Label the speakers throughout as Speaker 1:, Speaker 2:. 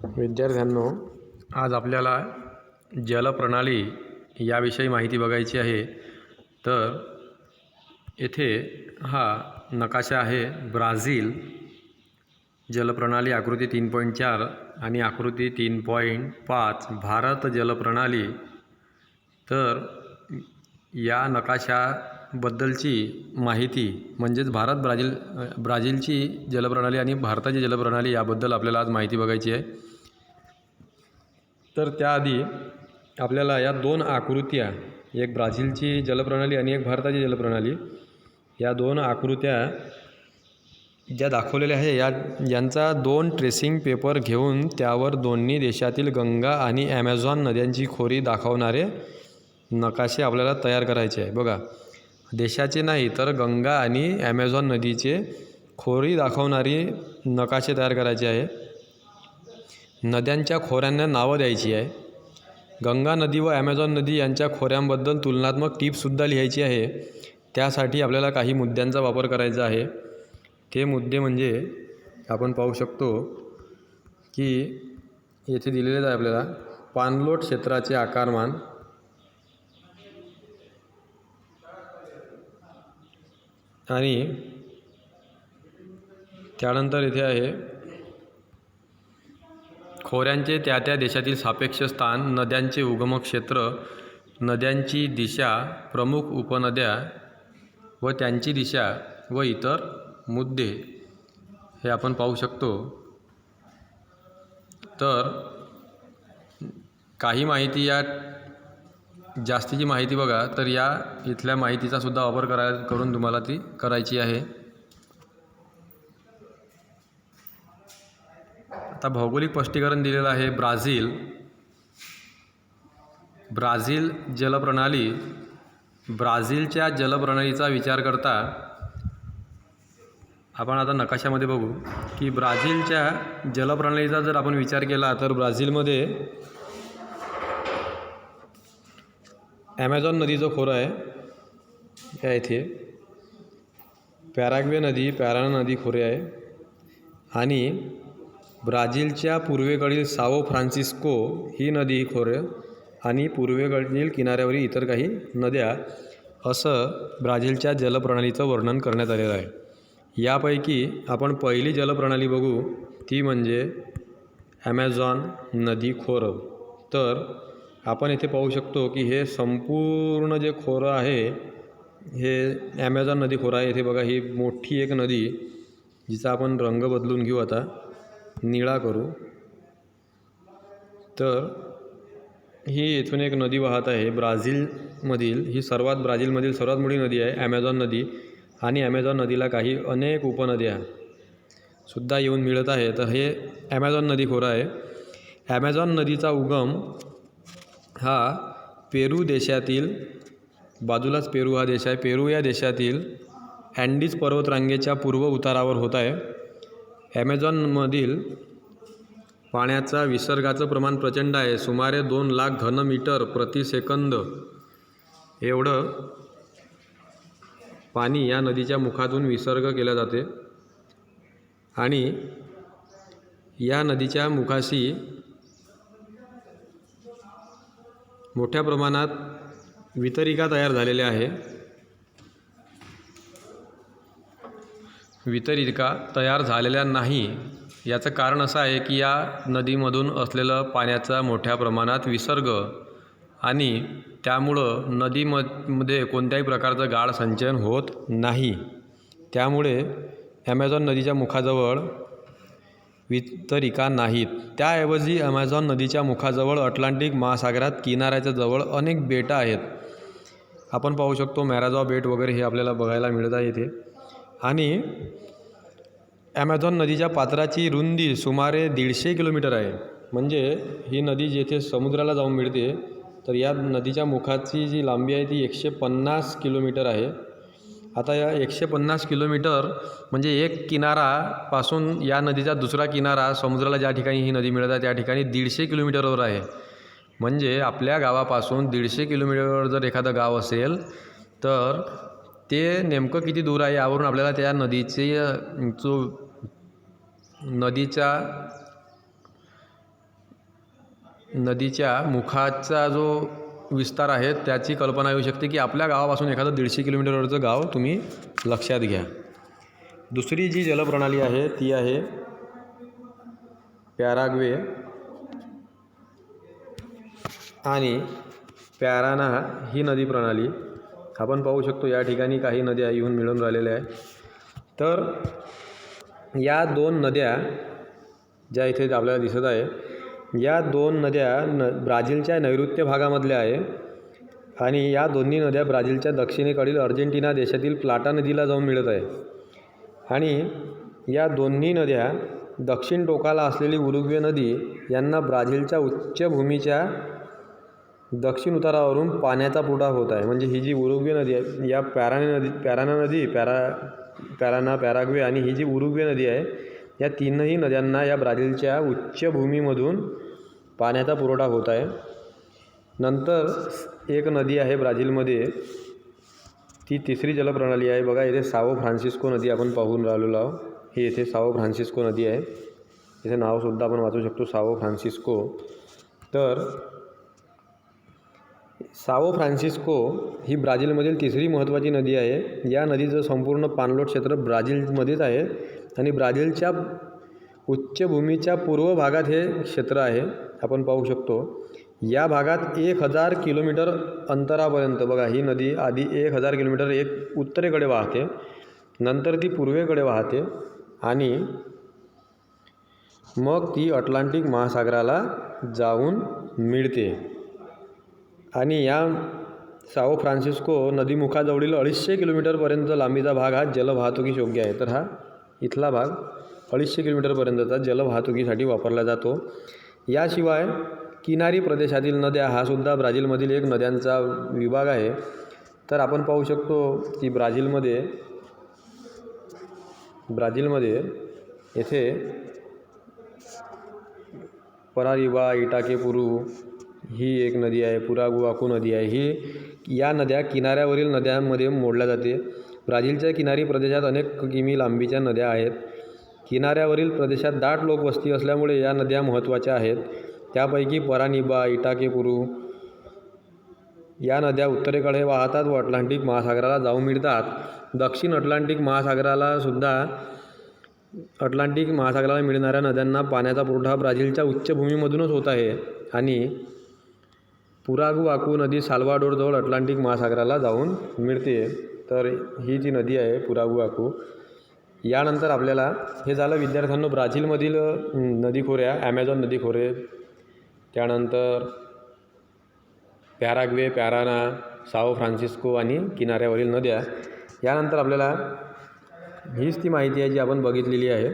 Speaker 1: विद्यार्थ्यांनो, आज आपल्याला जलप्रणाली याविषयी माहिती बघायची आहे. तर येथे हा नकाशा आहे. ब्राझील जलप्रणाली आकृती 3.4 आणि आकृती 3.5 भारत जलप्रणाली. तर या नकाशाबद्दलची माहिती म्हणजेच ब्राझीलची जलप्रणाली आणि भारताची जलप्रणाली याबद्दल आपल्याला आज माहिती बघायची आहे. तर त्याआधी आपल्याला या दोन आकृत्या, एक ब्राझीलची जलप्रणाली आणि एक भारताची जलप्रणाली, या दोन आकृत्या ज्या दाखवलेल्या आहे यांचा दोन ट्रेसिंग पेपर घेऊन त्यावर दोन्ही देशातील गंगा आणि ॲमेझॉन नद्यांची खोरी दाखवणारे नकाशे आपल्याला तयार करायचे आहे. बघा, देशाचे नाही तर गंगा आणि ॲमेझॉन नदीचे खोरी दाखवणारी नकाशे तयार करायचे आहे. नद्यांच्या खोऱ्यांना नावं द्यायची आहे. गंगा नदी व ॲमेझॉन नदी यांच्या खोऱ्यांबद्दल तुलनात्मक टिप्ससुद्धा लिहायची आहे. त्यासाठी आपल्याला काही मुद्द्यांचा वापर करायचा आहे. ते मुद्दे म्हणजे आपण पाहू शकतो की येथे दिलेलेच आहे आपल्याला पाणलोट क्षेत्राचे आकारमान, आणि त्यानंतर इथे आहे खोऱ्यांचे त्या त्या देशातील सापेक्ष स्थान, नद्यांचे उगम क्षेत्र, नद्यांची दिशा, प्रमुख उपनद्या व त्यांची दिशा व इतर मुद्दे हे आपण पाहू शकतो. तर काही माहिती, या जास्तीची माहिती बघा, तर या इथल्या माहितीचा सुद्धा वापर करून तुम्हाला ती करायची आहे. आता भौगोलिक स्पष्टीकरण दिलेलं आहे. ब्राझील जलप्रणाली. ब्राझीलच्या जलप्रणालीचा विचार करता आपण आता नकाशामध्ये बघू की ब्राझीलच्या जलप्रणालीचा जर आपण विचार केला तर ब्राझीलमध्ये ॲमेझॉन नदीचं खोरं आहे. या इथे पॅराग्वे नदी, पॅराना नदी खोरे आहे. आणि ब्राझीलच्या पूर्वेकडील साओ फ्रान्सिस्को ही नदी खोरे आणि पूर्वेकडील किनाऱ्यावरील इतर काही नद्या, असं ब्राझीलच्या जलप्रणालीचं वर्णन करण्यात आलेलं आहे. यापैकी आपण पहिली जलप्रणाली बघू, ती म्हणजे ॲमेझॉन नदी खोरं. तर आपण इथे पाहू शकतो की हे संपूर्ण जे खोरं आहे हे ॲमेझॉन नदी खोरं आहे. इथे बघा, ही मोठी एक नदी, जिचा आपण रंग बदलून घेऊ, आता निळा करू. तर ही इथून एक नदी वाहत आहे ब्राझीलमधील. ही ब्राझीलमधील सर्वात मोठी नदी आहे ॲमेझॉन नदी. आणि ॲमेझॉन नदीला अनेक उपनद्या सुद्धा येऊन मिळत आहे. तर हे ॲमेझॉन नदी खोरं आहे. ॲमेझॉन नदीचा उगम हा पेरू देशातील, बाजूलाच पेरू हा देश आहे, पेरू या देशातील अँडीज पर्वतरांगेच्या पूर्व उतारावर होत आहे. ॲमेझॉनमधील पाण्याचा विसर्गाचं प्रमाण प्रचंड आहे. सुमारे 2 लाख घनमीटर प्रति सेकंद एवढं पाणी या नदीच्या मुखातून विसर्ग केला जाते. आणि या नदीच्या मुखाशी मोठ्या प्रमाणात वितरिका तयार झालेल्या आहे. वितरिका तयार झालेल्या नाही याचं कारण असं आहे की या नदीमधून असलेलं पाण्याचा मोठ्या प्रमाणात विसर्ग आणि त्यामुळं नदीमध्ये कोणत्याही प्रकारचं गाळ संचयन होत नाही. त्यामुळे ॲमेझॉन नदीच्या मुखाजवळ वितरिका नाहीत. त्याऐवजी ॲमेझॉन नदीच्या मुखाजवळ अटलांटिक महासागरात किनाऱ्याच्या जवळ अनेक बेटं आहेत. आपण पाहू शकतो मॅराजॉ बेट वगैरे हे आपल्याला बघायला मिळत आहे इथे. आणि ॲमेझॉन नदीच्या पात्राची रुंदी सुमारे 150 किलोमीटर आहे. म्हणजे ही नदी जेथे समुद्राला जाऊन मिळते, तर या नदीच्या मुखाची जी लांबी आहे ती 150 किलोमीटर आहे. आता या 150 किलोमीटर म्हणजे एक किनारापासून या नदीचा दुसरा किनारा, समुद्राला ज्या ठिकाणी ही नदी मिळत आहे त्या ठिकाणी 150 किलोमीटरवर आहे. म्हणजे आपल्या गावापासून 150 किलोमीटरवर जर एखादं गाव असेल तर ते नेमकं किती दूर आहे यावरून आपल्याला त्या नदीचा नदीच्या मुखाचा जो विस्तार आहे त्याची कल्पना येऊ शकते की आपल्या गावापासून एखादं 150 किलोमीटरवरचं गाव तुम्ही लक्षात घ्या. दुसरी जी जलप्रणाली आहे ती आहे पॅराग्वे आणि पॅराना ही नदी प्रणाली. आपण पाहू शकतो या ठिकाणी काही नद्या येऊन मिळून राहिलेल्या आहे. तर या दोन नद्या ज्या इथे आपल्याला दिसत आहे, या दोन नद्या ब्राझीलच्या नैऋत्य भागामधल्या आहे आणि या दोन्ही नद्या ब्राझीलच्या दक्षिणेकडील अर्जेंटिना देशातील प्लाटा नदीला जाऊन मिळत आहे. आणि या दोन्ही नद्या दक्षिण टोकाला असलेली उरुग्वे नदी यांना ब्राझीलच्या उच्चभूमीच्या दक्षिण उतारावरून पाण्याचा पुरवठा होत आहे. म्हणजे ही जी उरुग्वे नदी आहे, या पॅराना, पॅराग्वे आणि ही जी उरुग्वे नदी आहे, या तीनही नद्यांना या ब्राझीलच्या उच्चभूमीमधून पाण्याचा पुरवठा होत आहे. नंतर एक नदी आहे ब्राझीलमध्ये, ती तिसरी जलप्रणाली आहे. बघा इथे साओ फ्रान्सिस्को नदी आपण पाहून राहिलेलो आहोत. ही इथे साओ फ्रान्सिस्को नदी आहे. इथे नावसुद्धा आपण वाचू शकतो, साओ फ्रान्सिस्को. तर साओ फ्रान्सिस्को ही ब्राझीलमधील तिसरी महत्त्वाची नदी आहे. या नदीचं संपूर्ण पाणलोट क्षेत्र ब्राझीलमध्येच आहे आणि ब्राझीलच्या उच्चभूमीच्या पूर्व भागात हे क्षेत्र आहे. आपण पाहू शकतो या भागात 1000 किलोमीटर अंतरापर्यंत, बघा ही नदी आधी 1000 किलोमीटर एक उत्तरेकडे वाहते, नंतर ती पूर्वेकडे वाहते आणि मग ती अटलांटिक महासागराला जाऊन मिळते. आणि या साओ फ्रान्सिस्को नदीमुखाजवळील 250 किलोमीटरपर्यंत लांबीचा भाग हा जलवाहतुकीस योग्य आहे. तर हा इथला भाग 250 किलोमीटरपर्यंतचा जलवाहतुकीसाठी वापरला जातो. याशिवाय किनारी प्रदेशातील नद्या हा सुद्धा ब्राझीलमधील एक नद्यांचा विभाग आहे. तर आपण पाहू शकतो की ब्राझीलमध्ये येथे परारिबा, इटाकेपुरू ही एक नदी आहे, पुरागुआकू नदी आहे. ही या नद्या किनाऱ्यावरील नद्यांमध्ये मोडल्या जाते. ब्राझीलच्या किनारी प्रदेशात अनेक किमी लांबीच्या नद्या आहेत. किनाऱ्यावरील प्रदेशात दाट लोकवस्ती असल्यामुळे या नद्या महत्त्वाच्या आहेत. त्यापैकी परानिबा, इटाकेपुरू या नद्या उत्तरेकडे वाहतात व अटलांटिक महासागराला जाऊन मिळतात. दक्षिण अटलांटिक महासागराला मिळणाऱ्या नद्यांना पाण्याचा पुरवठा ब्राझीलच्या उच्चभूमीमधूनच होत आहे आणि पुरागुआकू नदी साल्वाडोरजवळ अटलांटिक महासागराला जाऊन मिळते. तर ही जी नदी आहे पुरागुआकू. यानंतर आपल्याला हे झालं विद्यार्थ्यांनो ब्राझीलमधील नदीखोऱ्या, ॲमेझॉन नदीखोरे, त्यानंतर पॅराग्वे, पॅराना, साओ फ्रान्सिस्को आणि किनाऱ्यावरील नद्या. यानंतर आपल्याला हीच ती माहिती आहे जी आपण बघितलेली आहे.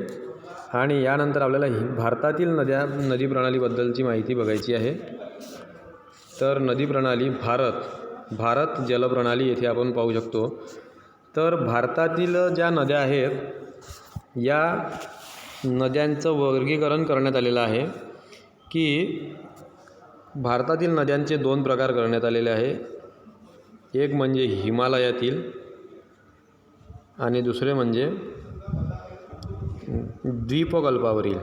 Speaker 1: आणि यानंतर आपल्याला भारतातील नदी प्रणालीबद्दलची माहिती बघायची आहे. तर नदी प्रणाली भारत जलप्रणाली येथे आपण पाहू शकतो. तर भारतातील ज्या नद्या आहेत या नद्यांचं वर्गीकरण करण्यात आलेलं आहे की भारतातील नद्यांचे 2 प्रकार करण्यात आलेले आहे. एक म्हणजे हिमालयातील आणि दुसरे म्हणजे द्वीपकल्पावरील.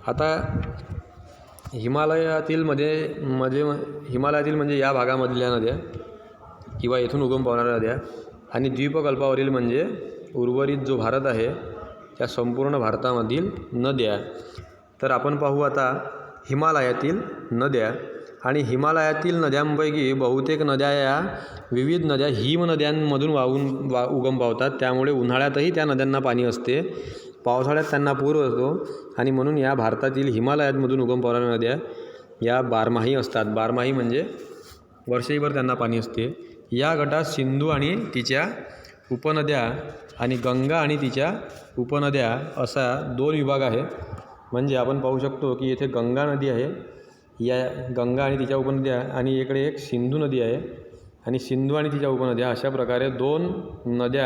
Speaker 1: आता हिमालयातील म्हणजे या भागामधल्या नद्या किंवा येथून उगम पावणाऱ्या नद्या आणि द्वीपकल्पावरील म्हणजे उर्वरित जो भारत आहे त्या संपूर्ण भारतामधील नद्या. तर आपण पाहू आता हिमालयातील नद्या. आणि हिमालयातील नद्यांपैकी बहुतेक नद्या या विविध नद्या हिमनद्यांमधून उगम पावतात. त्यामुळे उन्हाळ्यातही त्या नद्यांना पाणी असते, पावसाळ्यात त्यांना पूर असतो आणि म्हणून या भारतातील हिमालयामधून उगम पावणाऱ्या नद्या या बारमाही असतात. बारमाही म्हणजे वर्षभर त्यांना पाणी असते. या गटात सिंधू आणि तिच्या उपनद्या आणि गंगा आणि तिच्या उपनद्या असा 2 विभाग आहे. म्हणजे आपण पाहू शकतो की येथे गंगा नदी आहे, या गंगा आणि तिच्या उपनद्या, आणि इकडे एक सिंधू नदी आहे आणि सिंधू आणि तिच्या उपनद्या. अशा प्रकारे 2 नदी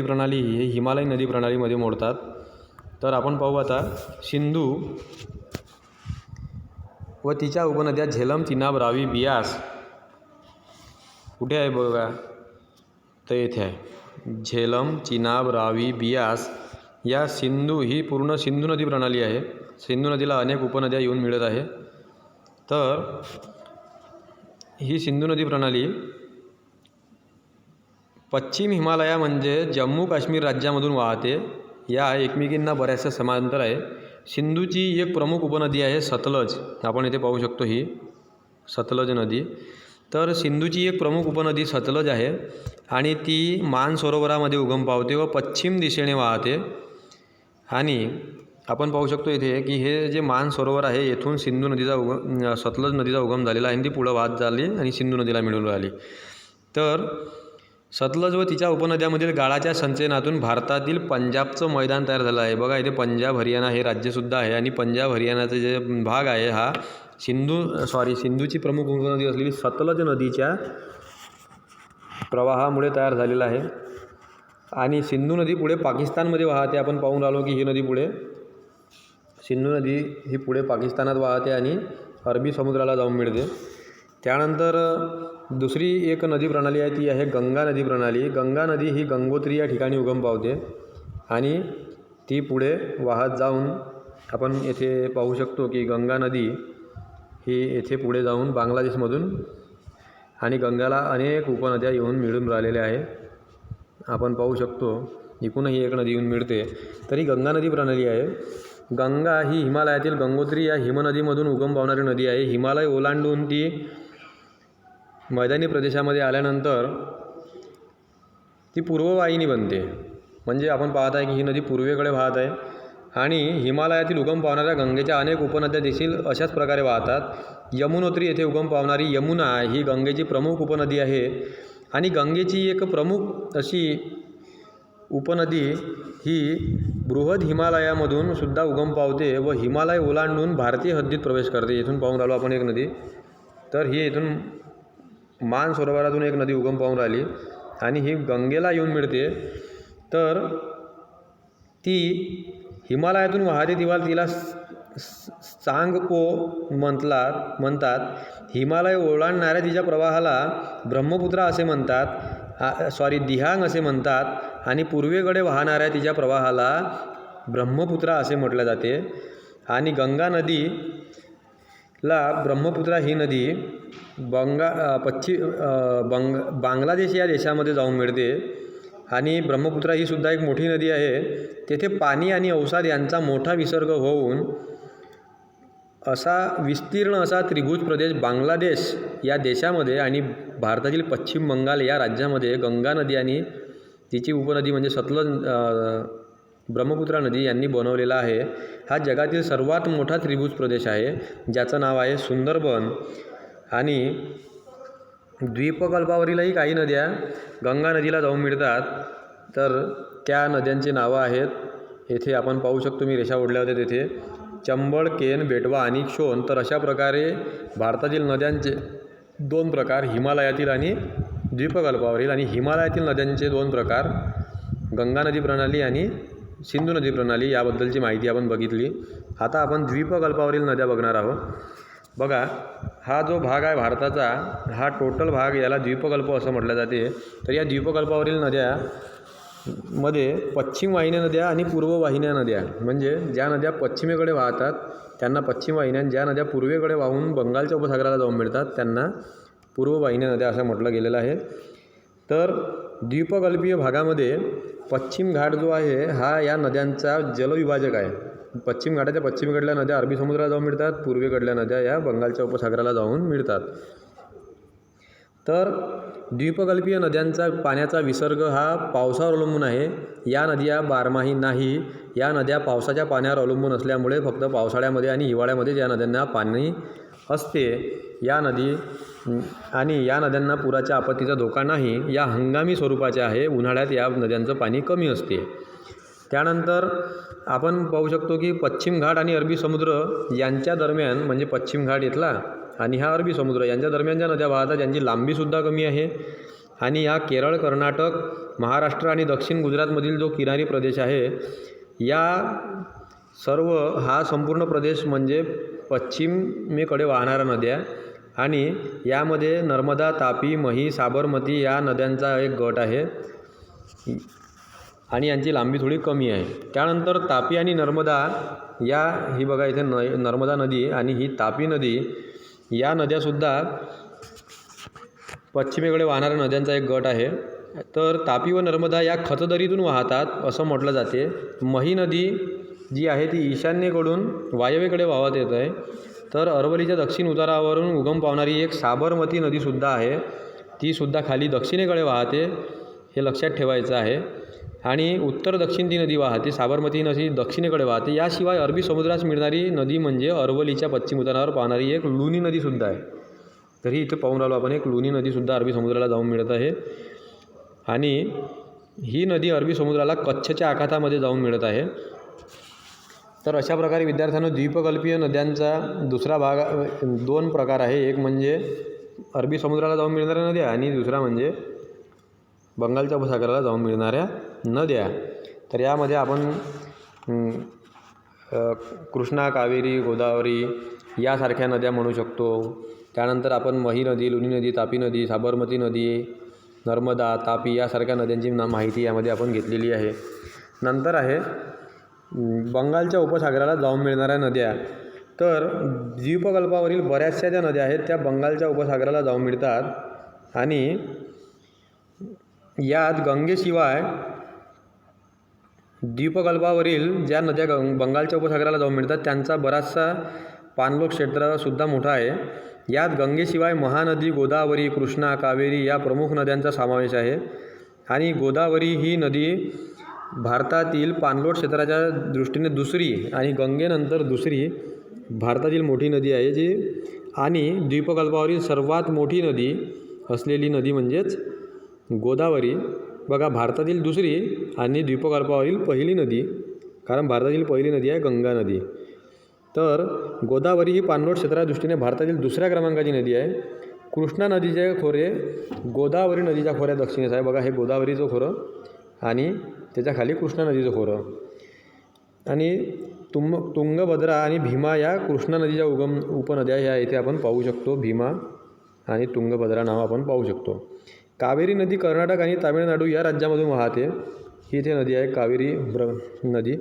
Speaker 1: प्रणाली ही हिमालयीन नदी प्रणालीमध्ये मोडतात. तर आपण पाहू आता सिंधू व तिच्या उपनद्या झेलम, चिनाब, रावी, बियास कुठे आहे बघा, तर येथे आहे. झेलम, चिनाब, रावी, बियास या सिंधू ही पूर्ण सिंधू नदी प्रणाली आहे. सिंधू नदीला अनेक उपनद्या येऊन मिळत आहे. तर ही सिंधू नदी प्रणाली पश्चिम हिमालया म्हणजे जम्मू काश्मीर राज्यामधून वाहते. या एकमेकींना बऱ्याचशा समांतर आहे. सिंधूची एक प्रमुख उपनदी आहे सतलज. आपण इथे पाहू शकतो ही सतलज नदी. तर सिंधूची एक प्रमुख उपनदी सतलज आहे आणि ती मानसरोवरामध्ये उगम पावते व पश्चिम दिशेने वाहते. आणि आपण पाहू शकतो इथे की हे जे मानसरोवर आहे येथून सिंधू नदीचा सतलज नदीचा उगम झालेला आहे आणि ती पुढं वाहत झाली आणि सिंधू नदीला मिळून राहिली. तर सतलज व तिच्या उपनद्यामधील गाळाच्या संचयनातून भारतातील पंजाबचं मैदान तयार झालं आहे. बघा इथे पंजाब हरियाणा हे राज्यसुद्धा आहे आणि पंजाब हरियाणाचा जे भाग आहे हा सिंधूची प्रमुख उपनदी असलेली सतलज नदीच्या प्रवाहामुळे तयार झालेला आहे. आणि सिंधू नदी पुढे पाकिस्तानमध्ये वाहते. आपण पाहून राहिलो की ही नदी पुढे सिंधू नदी ही पुढे पाकिस्तानात वाहते आणि अरबी समुद्राला जाऊन मिळते. त्यानंतर दुसरी एक नदी प्रणाली आहे ती आहे गंगा नदी प्रणाली. गंगा नदी ही गंगोत्री या ठिकाणी उगम पावते आणि ती पुढे वाहत जाऊन आपण येथे पाहू शकतो की गंगा नदी ही येथे पुढे जाऊन बांगलादेशमधून आणि गंगाला अनेक उपनद्या येऊन मिळून राहिलेल्या आहे. आपण पाहू शकतो इकूनही एक नदी येऊन मिळते. तरी गंगा नदी प्रणाली आहे. गंगा ही हिमालयातील गंगोत्री या हिमनदीमधून उगम पावणारी नदी आहे. हिमालय ओलांडून ती मैदानी प्रदेशामध्ये आल्यानंतर ती पूर्ववाहिनी बनते. म्हणजे आपण पाहत आहे की ही नदी पूर्वेकडे वाहत आहे आणि हिमालयातील उगम पावणाऱ्या गंगेच्या अनेक उपनद्या देखील अशाच प्रकारे वाहतात. यमुनोत्री येथे उगम पावणारी यमुना ही गंगेची प्रमुख उपनदी आहे आणि गंगेची एक प्रमुख अशी उपनदी ही बृहद हिमालयामधून सुद्धा उगम पावते व हिमालय ओलांडून भारतीय हद्दीत प्रवेश करते. इथून पाहून राहिलो आपण एक नदी. तर ही इथून मानसरोवरातून एक नदी उगम पावून राहिली आणि ही गंगेला येऊन मिळते. तर ती हिमालयातून वाहते तेव्हा तिला सांगपो म्हणतात. हिमालय ओलांडणाऱ्या तिच्या प्रवाहाला ब्रह्मपुत्रा असे म्हणतात. दिहांग असे म्हणतात आणि पूर्वेकडे वाहणाऱ्या तिच्या प्रवाहाला ब्रह्मपुत्रा असे म्हटले जाते. आणि गंगा नदीला ब्रह्मपुत्रा ही नदी बांगलादेश या देशामध्ये जाऊन मिळते. आणि ब्रह्मपुत्रा ही सुद्धा एक मोठी नदी आहे. तेथे पाणी आणि अवसाद यांचा मोठा विसर्ग होऊन असा विस्तीर्ण असा त्रिभुज प्रदेश बांगलादेश या देशामध्ये आणि भारतातील पश्चिम बंगाल या राज्यामध्ये गंगा नदी आणि तिची उपनदी म्हणजे सतलज ब्रह्मपुत्रा नदी यांनी बनवलेला आहे. हा जगातील सर्वात मोठा त्रिभुज प्रदेश आहे ज्याचं नाव आहे सुंदरबन. आणि द्वीपकल्पावरीलही काही नद्या गंगा नदीला जाऊन मिळतात. तर त्या नद्यांची नावं आहेत येथे आपण पाहू शकतो. मी रेषा ओढल्या होत्या तेथे चंबळ, केन, बेटवा आणि क्षोण. तर अशा प्रकारे भारतातील नद्यांचे दोन प्रकार हिमालयातील आणि द्वीपकल्पावरील. आणि हिमालयातील नद्यांचे दोन प्रकार गंगा नदी प्रणाली आणि सिंधू नदी प्रणाली याबद्दलची माहिती आपण बघितली. आता आपण द्वीपकल्पावरील नद्या बघणार आहोत. बघा हा जो भाग आहे भारताचा हा टोटल भाग याला द्वीपकल्प असं म्हटलं जाते. तर या द्वीपकल्पावरील नद्यामध्ये पश्चिम वाहिन्या नद्या आणि पूर्व वाहिन्या नद्या म्हणजे ज्या नद्या पश्चिमेकडे वाहतात त्यांना पश्चिम वाहिन्या, ज्या नद्या पूर्वेकडे वाहून बंगालच्या उपसागराला जाऊन मिळतात त्यांना पूर्व वाहिन्या नद्या असं म्हटलं गेलेलं आहे. तर द्वीपकल्पीय भागामध्ये पश्चिम घाट जो आहे हा या नद्यांचा जलविभाजक आहे. पश्चिम घाटाच्या पश्चिमेकडल्या नद्या अरबी समुद्राला जाऊन मिळतात, पूर्वेकडल्या नद्या या बंगालच्या उपसागराला जाऊन मिळतात. तर द्वीपकल्पीय नद्यांचा पाण्याचा विसर्ग हा पावसावर अवलंबून आहे. या नद्या बारमाही नाही. या नद्या पावसाच्या पाण्यावर अवलंबून असल्यामुळे फक्त पावसाळ्यामध्ये आणि हिवाळ्यामध्ये या नद्यांना पाणी असते. या नद्यांना पुराच्या आपत्तीचा धोका नाही. या हंगामी स्वरूपाच्या आहे. उन्हाळ्यात या नद्यांचं पाणी कमी असते. त्यानंतर आपण पाहू शकतो की पश्चिम घाट आणि अरबी समुद्र यांच्या दरम्यान म्हणजे पश्चिम घाट इथला आणि हा अरबी समुद्र यांच्या दरम्यान ज्या नद्या वाहतात यांची लांबीसुद्धा कमी आहे. आणि या केरळ, कर्नाटक, महाराष्ट्र आणि दक्षिण गुजरातमधील जो किनारी प्रदेश आहे या सर्व हा संपूर्ण प्रदेश म्हणजे पश्चिमेकडे वाहणाऱ्या नद्या आणि यामध्ये नर्मदा, तापी, मही, साबरमती या नद्यांचा एक गट आहे. आणि यांची लांबी थोडी कमी आहे. त्यानंतर तापी आणि नर्मदा ही बघा इथे नर्मदा नदी आणि ही तापी नदी या नद्यासुद्धा पश्चिमेकडे वाहणाऱ्या नद्यांचा एक गट आहे. तर तापी व नर्मदा या खतदरीतून वाहतात असं म्हटलं जाते. मही नदी जी आहे ती ईशान्येकडून वायव्येकडे वाहत येत आहे. तर अरवलीच्या दक्षिण उतारावरून उगम पावणारी एक साबरमती नदीसुद्धा आहे, तीसुद्धा खाली दक्षिणेकडे वाहते, हे लक्षात ठेवायचं आहे. आणि उत्तर दक्षिण ती नदी वाहते, साबरमती नदी दक्षिणेकडे वाहते. याशिवाय अरबी समुद्रास मिळणारी नदी म्हणजे अरवलीच्या पश्चिम उतारावर पाहणारी एक लुनी नदीसुद्धा आहे. तरी इथे पाहून राहिलो आपण, एक लुनी नदीसुद्धा अरबी समुद्राला जाऊन मिळत आहे. आणि ही नदी अरबी समुद्राला कच्छच्या आखातामध्ये जाऊन मिळत आहे. तर अशा प्रकारे विद्यार्थ्यांनो द्वीपकल्पीय नद्यांचा दुसरा भाग 2 प्रकार आहे. एक म्हणजे अरबी समुद्राला जाऊन मिळणाऱ्या नद्या आणि दुसरा म्हणजे बंगालच्या उपसागराला जाऊन मिळणाऱ्या नद्या. तर यामध्ये आपण कृष्णा, कावेरी, गोदावरी यासारख्या नद्या म्हणू शकतो. त्यानंतर आपण मही नदी, लुनी नदी, तापी नदी, साबरमती नदी, नर्मदा, तापी यासारख्या नद्यांची माहिती यामध्ये आपण घेतलेली आहे. नंतर आहे बंगालच्या उपसागराला जाऊन मिळणाऱ्या नद्या. तर द्वीपकल्पावरील बऱ्याचशा ज्या नद्या आहेत त्या बंगालच्या उपसागराला जाऊन मिळतात. आणि यात गंगेशिवाय द्वीपकल्पावरील ज्या नद्या बंगालच्या उपसागराला जाऊन मिळतात त्यांचा बराचसा पाणलोट क्षेत्रसुद्धा मोठा आहे. यात गंगेशिवाय महानदी, गोदावरी, कृष्णा, कावेरी या प्रमुख नद्यांचा समावेश आहे. आणि गोदावरी ही नदी भारतातील पाणलोट क्षेत्राच्या दृष्टीने दुसरी आणि गंगेनंतर दुसरी भारतातील मोठी नदी आहे जी. आणि द्वीपकल्पावरील सर्वात मोठी नदी असलेली नदी म्हणजेच गोदावरी. बघा, भारतातील दुसरी आणि द्वीपकल्पावरील पहिली नदी, कारण भारतातील पहिली नदी आहे गंगा नदी. तर गोदावरी ही पाणलोट क्षेत्राच्या दृष्टीने भारतातील दुसऱ्या क्रमांकाची नदी आहे. कृष्णा नदीचे खोरे गोदावरी नदीच्या खोऱ्या दक्षिणेस आहे. बघा, हे गोदावरीचं खोरं आणि त्याच्या खाली कृष्णा नदीचं खोरं. आणि तुंगभद्रा आणि भीमा या कृष्णा नदीच्या उपनद्या ह्या इथे आपण पाहू शकतो. भीमा आणि तुंगभद्रा नाव आपण पाहू शकतो. कावेरी नदी कर्नाटक आणि तामिळनाडू या राज्यामधून वाहते. ही इथे नदी आहे कावेरी नदी.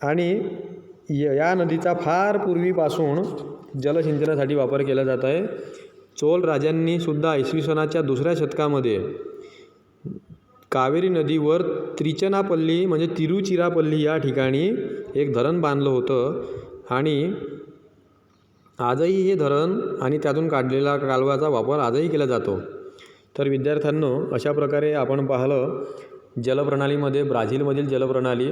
Speaker 1: आणि या नदीचा फार पूर्वीपासून जलसिंचनासाठी वापर केला जात आहे. चोल राजांनी सुद्धा इसवी सनाच्या 2ऱ्या शतकामध्ये कावेरी नदीवर त्रिचनापल्ली म्हणजे तिरुचिरापल्ली या ठिकाणी एक धरण बांधलं होतं. आणि आजही हे धरण आणि त्यातून काढलेला कालव्याचा वापर आजही केला जातो. तर विद्यार्थ्यांनो, अशा प्रकारे आपण पाहिलं जलप्रणालीमध्ये ब्राझीलमधील जलप्रणाली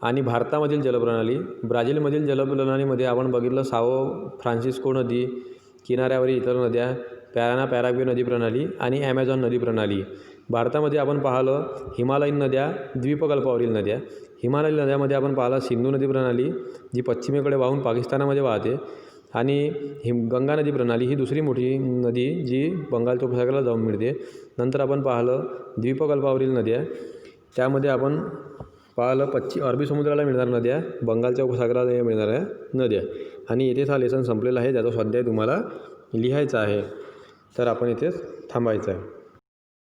Speaker 1: आणि भारतामधील जलप्रणाली. ब्राझीलमधील जलप्रणालीमध्ये आपण बघितलं साओ फ्रान्सिस्को नदी, किनाऱ्यावरील इतर नद्या, पॅराग्वे नदी प्रणाली आणि ॲमेझॉन नदी प्रणाली. भारतामध्ये आपण पाहिलं हिमालयीन नद्या, द्वीपकल्पावरील नद्या. हिमालयीन नद्यामध्ये आपण पाहिलं सिंधू नदी प्रणाली जी पश्चिमेकडे वाहून पाकिस्तानामध्ये वाहते. आणि गंगा नदी प्रणाली ही दुसरी मोठी नदी जी बंगालच्या उपसागराला जाऊन मिळते. नंतर आपण पाहिलं द्वीपकल्पावरील नद्या, त्यामध्ये आपण पाहिलं अरबी समुद्राला मिळणाऱ्या नद्या, बंगालच्या उपसागराला मिळणाऱ्या नद्या. आणि इथेच हा लेसन संपलेला आहे, ज्याचा स्वाध्याय तुम्हाला लिहायचा आहे. तर आपण इथेच थांबायचं आहे.